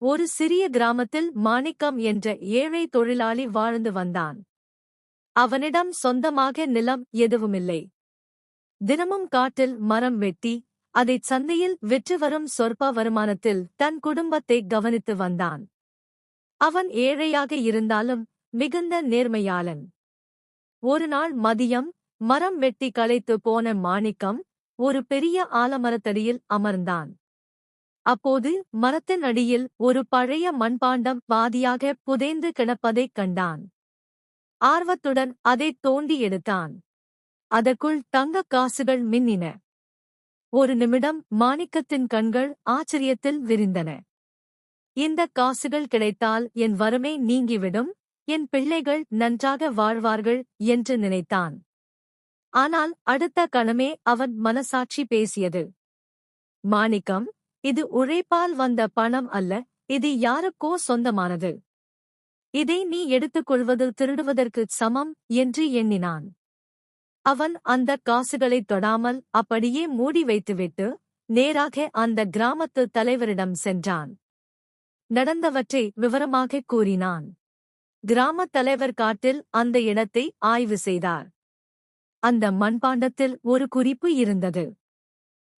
ஒரு சிறிய கிராமத்தில் மாணிக்கம் என்ற ஏழை தொழிலாளி வாழ்ந்து வந்தான். அவனிடம் சொந்தமாக நிலம் எதுவுமில்லை. தினமும் காட்டில் மரம் வெட்டி அதைச் சந்தையில் விற்று வரும் சொற்ப வருமானத்தில் தன் குடும்பத்தை கவனித்து வந்தான். அவன் ஏழையாக இருந்தாலும் மிகுந்த நேர்மையாளன். ஒருநாள் மதியம் மரம் வெட்டி களைத்து போன மாணிக்கம் ஒரு பெரிய ஆலமரத்தடியில் அமர்ந்தான். அப்போது மரத்தின் அடியில் ஒரு பழைய மண்பாண்டம் பாதியாக புதைந்து கிடப்பதைக் கண்டான். ஆர்வத்துடன் அதைத் தோண்டி எடுத்தான். அதற்குள் தங்கக் காசுகள் மின்னின. ஒரு நிமிடம் மாணிக்கத்தின் கண்கள் ஆச்சரியத்தில் விரிந்தன. இந்தக் காசுகள் கிடைத்தால் என் வறுமை நீங்கிவிடும், என் பிள்ளைகள் நன்றாக வாழ்வார்கள் என்று நினைத்தான். ஆனால் அடுத்த கணமே அவன் மனசாட்சி பேசியது. மாணிக்கம், இது உழைப்பால் வந்த பணம் அல்ல, இது யாருக்கோ சொந்தமானது. இதை நீ எடுத்துக்கொள்வது திருடுவதற்குச் சமம் என்று எண்ணினான். அவன் அந்தக் காசுகளைத் தொடாமல் அப்படியே மூடி வைத்துவிட்டு நேராக அந்த கிராமத்து தலைவரிடம் சென்றான். நடந்தவற்றை விவரமாகக் கூறினான். கிராமத் தலைவர் காட்டில் அந்த இடத்தை ஆய்வு செய்தார். அந்த மண்பாண்டத்தில் ஒரு குறிப்பு இருந்தது.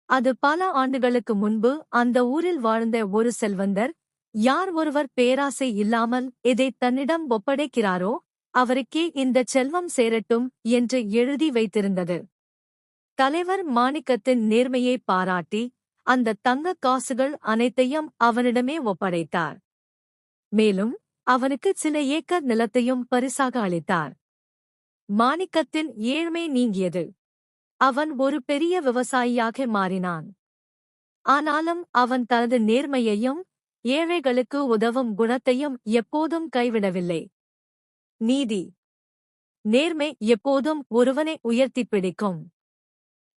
அது பல ஆண்டுகளுக்கு முன்பு அந்த ஊரில் வாழ்ந்த ஒரு செல்வந்தர், யார் ஒருவர் பேராசை இல்லாமல் இதைத் தன்னிடம் ஒப்படைக்கிறாரோ அவருக்கே இந்தச் செல்வம் சேரட்டும் என்று எழுதி வைத்திருந்தது. தலைவர் மாணிக்கத்தின் நேர்மையை பாராட்டி அந்த தங்கக் காசுகள் அனைத்தையும் அவனிடமே ஒப்படைத்தார். மேலும் அவனுக்கு சில ஏக்கர் நிலத்தையும் பரிசாக அளித்தார். மாணிக்கத்தின் ஏழ்மை நீங்கியது. அவன் ஒரு பெரிய விவசாயியாக மாறினான். ஆனாலும் அவன் தனது நேர்மையையும் ஏழைகளுக்கு உதவும் குணத்தையும் எப்போதும் கைவிடவில்லை. நீதி, நேர்மை எப்போதும் ஒருவனை உயர்த்திப் பிடிக்கும்.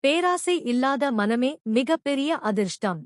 பேராசை இல்லாத மனமே மிகப்பெரிய அதிர்ஷ்டம்.